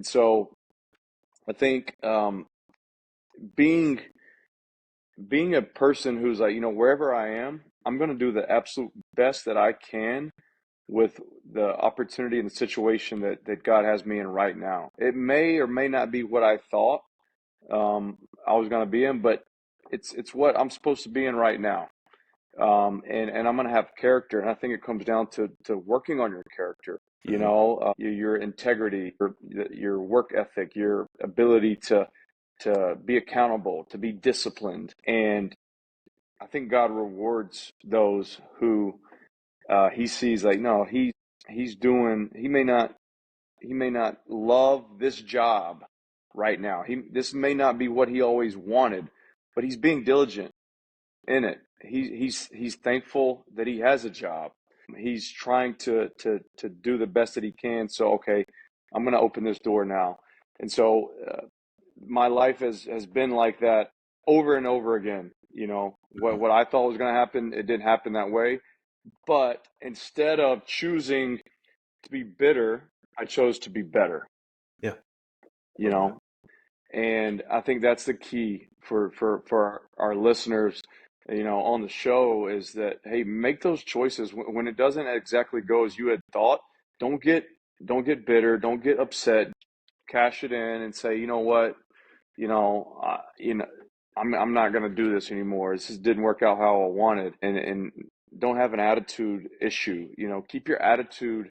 And so I think being being a person who's like, wherever I am, I'm going to do the absolute best that I can with the opportunity and the situation that God has me in right now. It may or may not be what I thought I was going to be in, but it's what I'm supposed to be in right now. And I'm going to have character, and I think it comes down to working on your character. Hmm. Your integrity, your work ethic, your ability to be accountable, to be disciplined, and I think God rewards those who he sees like, no, he's doing. He may not love this job right now. This may not be what he always wanted, but he's being diligent in it. He's thankful that he has a job. He's trying to do the best that he can. So okay, I'm going to open this door now. And so my life has been like that over and over again. What I thought was going to happen, it didn't happen that way. But instead of choosing to be bitter, I chose to be better. Yeah, You love that. know, and I think that's the key for our listeners, on the show is that, hey, make those choices when it doesn't exactly go as you had thought. Don't get don't get bitter, don't get upset. Cash it in and say, you know what, you know, I'm not going to do this anymore. This just didn't work out how I wanted, and don't have an attitude issue. Keep your attitude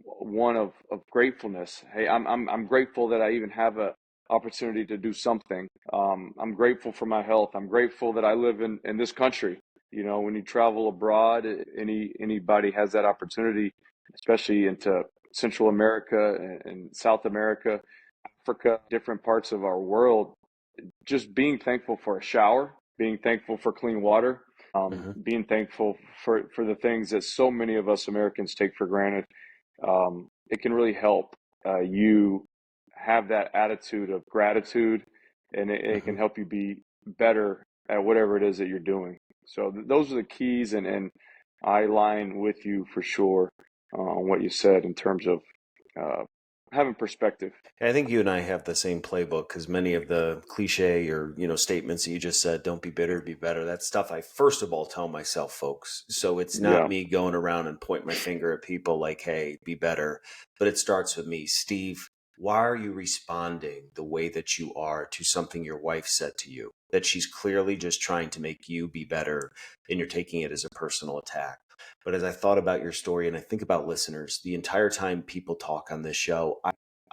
one of gratefulness. Hey, I'm grateful that I even have a opportunity to do something. I'm grateful for my health. I'm grateful that I live in this country. When you travel abroad, anybody has that opportunity, especially into Central America and South America, Africa, different parts of our world. Just being thankful for a shower, being thankful for clean water, Hmm. being thankful for the things that so many of us Americans take for granted. It can really help you have that attitude of gratitude, and it Hmm. can help you be better at whatever it is that you're doing. So those are the keys, and I line with you for sure on what you said in terms of uh, having perspective. I think you and I have the same playbook because many of the cliche or statements that you just said, "Don't be bitter, be better." That stuff I first of all tell myself, folks. So it's not Yeah, me going around and point my finger at people like, "Hey, be better," but it starts with me, Steve. Why are you responding the way that you are to something your wife said to you? That she's clearly just trying to make you be better, and you're taking it as a personal attack. But as I thought about your story and I think about listeners, the entire time people talk on this show,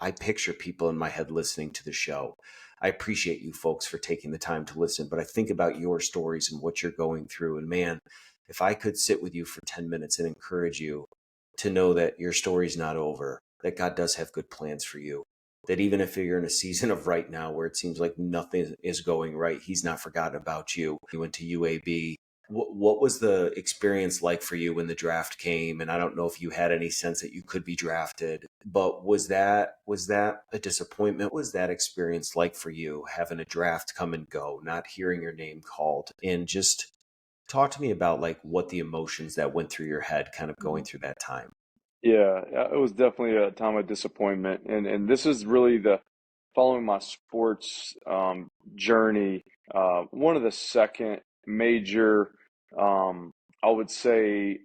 I picture people in my head listening to the show. I appreciate you folks for taking the time to listen, but I think about your stories and what you're going through. And man, if I could sit with you for 10 minutes and encourage you to know that your story's not over, that God does have good plans for you, that even if you're in a season of right now where it seems like nothing is going right, He's not forgotten about you. You went to UAB. What was the experience like for you when the draft came? And I don't know if you had any sense that you could be drafted, but was that a disappointment? What was that experience like for you, having a draft come and go, not hearing your name called? And just talk to me about like what the emotions that went through your head kind of going through that time. yeah, it was definitely a time of disappointment, and this is really the following my sports journey. One of the second major, um, I would say,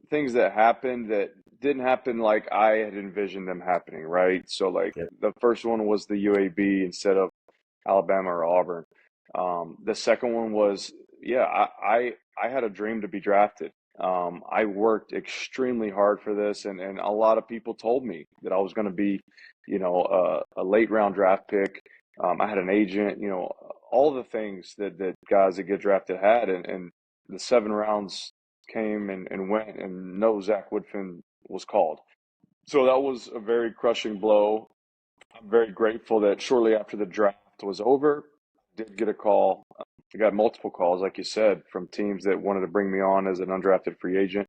things that happened that didn't happen like I had envisioned them happening, right? So, like, Yep. the first one was the UAB instead of Alabama or Auburn. The second one was, yeah, I had a dream to be drafted. I worked extremely hard for this, and a lot of people told me that I was going to be, a late round draft pick. I had an agent, all the things that guys that get drafted had, and the 7 rounds came and went, and no Zac Woodfin was called. So that was a very crushing blow. I'm very grateful that shortly after the draft was over, I did get a call. I got multiple calls, like you said, from teams that wanted to bring me on as an undrafted free agent.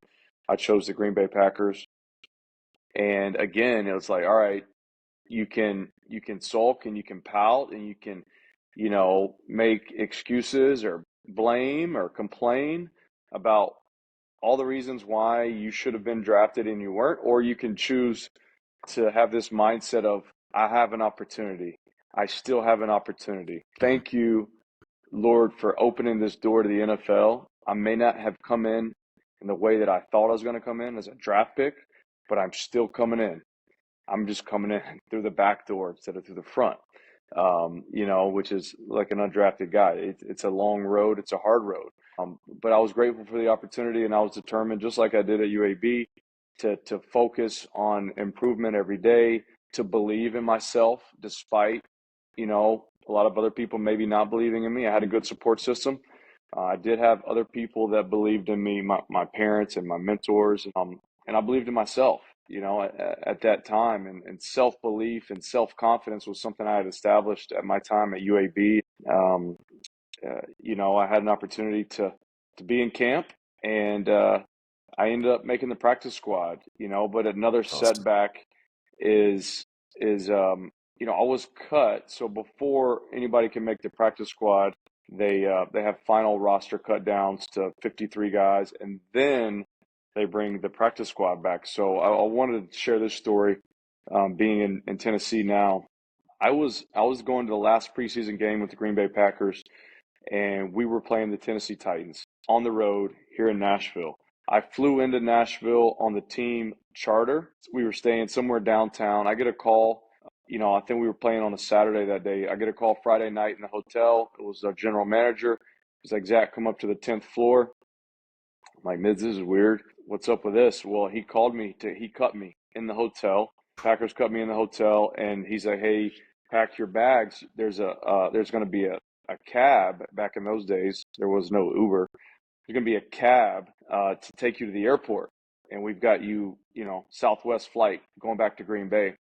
I chose the Green Bay Packers. And again, it was like, all right, you can sulk and you can pout and you can, make excuses or blame or complain about all the reasons why you should have been drafted and you weren't, or you can choose to have this mindset of, I have an opportunity. I still have an opportunity. Mhm. Thank you, Lord, for opening this door to the NFL. I may not have come in the way that I thought I was going to come in as a draft pick, but I'm still coming in. I'm just coming in through the back door instead of through the front, which is like an undrafted guy. It's a long road. It's a hard road. But I was grateful for the opportunity, and I was determined, just like I did at UAB, to focus on improvement every day, to believe in myself despite, a lot of other people maybe not believing in me. I had a good support system. I did have other people that believed in me, my parents and my mentors, and I believed in myself, at that time. And self belief and self confidence was something I had established at my time at UAB. I had an opportunity to be in camp, and I ended up making the practice squad. But another Awesome. setback is I was cut. So before anybody can make the practice squad, they have final roster cut downs to 53 guys, and then they bring the practice squad back. So I wanted to share this story. Being in Tennessee now, I was going to the last preseason game with the Green Bay Packers, and we were playing the Tennessee Titans on the road here in Nashville. I flew into Nashville on the team charter. We were staying somewhere downtown. I get a call. I think we were playing on a Saturday that day. I get a call Friday night in the hotel. It was our general manager. He's like, Zach, come up to the 10th floor. I'm like, Mids, this is weird. What's up with this? Well, he cut me in the hotel. Packers cut me in the hotel, and he's like, hey, pack your bags. There's going to be a cab. Back in those days, there was no Uber. There's going to be a cab to take you to the airport, and we've got Southwest flight going back to Green Bay.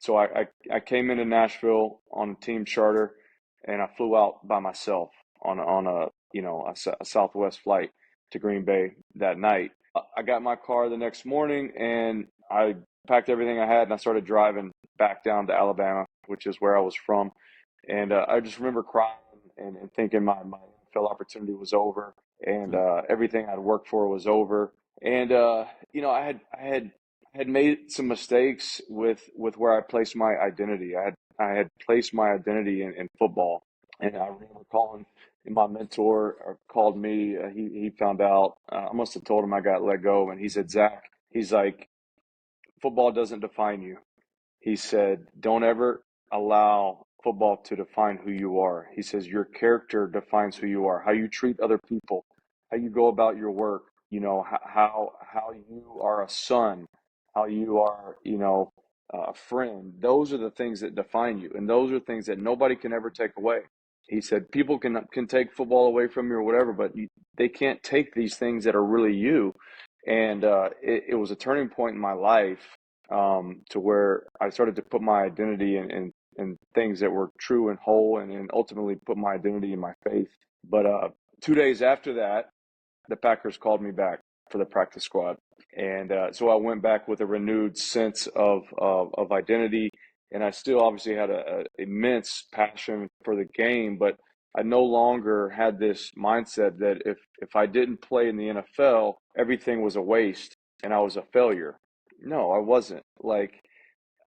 So I came into Nashville on a team charter, and I flew out by myself on a Southwest flight to Green Bay that night. I got my car the next morning, and I packed everything I had, and I started driving back down to Alabama, which is where I was from. And I just remember crying and thinking my NFL opportunity was over, and Mhm. everything I'd worked for was over. And I had made some mistakes with where I placed my identity. I had placed my identity in football, and I remember calling. And my mentor called me. He found out. I must have told him I got let go, and he said, Zach, he's like, football doesn't define you. He said, don't ever allow football to define who you are. He says, your character defines who you are, how you treat other people, how you go about your work, how you are a son, how you are, a friend. Those are the things that define you. And those are things that nobody can ever take away. He said, people can take football away from you or whatever, but they can't take these things that are really you. And it was a turning point in my life, to where I started to put my identity in things that were true and whole, and ultimately put my identity in my faith. But 2 days after that, the Packers called me back for the practice squad, and so I went back with a renewed sense of identity, and I still obviously had a immense passion for the game, but I no longer had this mindset that if I didn't play in the NFL, everything was a waste and I was a failure. No, I wasn't. Like,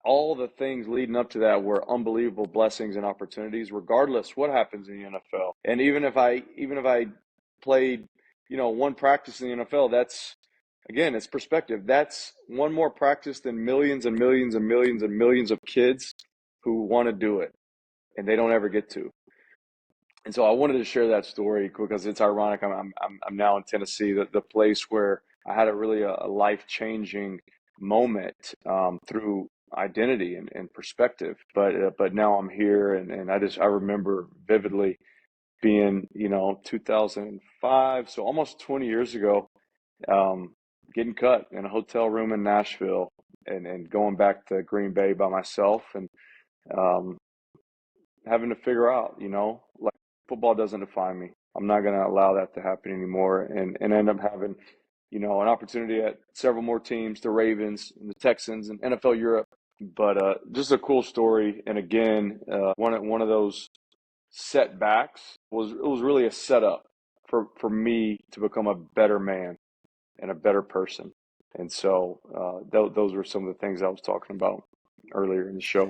all the things leading up to that were unbelievable blessings and opportunities, regardless what happens in the NFL. And even if I played, one practice in the NFL, that's, again, it's perspective. That's one more practice than millions and millions and millions and millions of kids who want to do it and they don't ever get to. And so I wanted to share that story because it's ironic. I'm now in Tennessee, the place where I had a life changing moment, through identity and perspective. But now I'm here, and I remember vividly being, 2005, so almost 20 years ago, um, getting cut in a hotel room in Nashville, and going back to Green Bay by myself, and um, having to figure out, like, football doesn't define me. I'm not going to allow that to happen anymore, and end up having, an opportunity at several more teams, the Ravens and the Texans and NFL Europe. But just a cool story. And again, one of those setbacks was really a setup for me to become a better man and a better person. And so those were some of the things I was talking about. earlier in the show.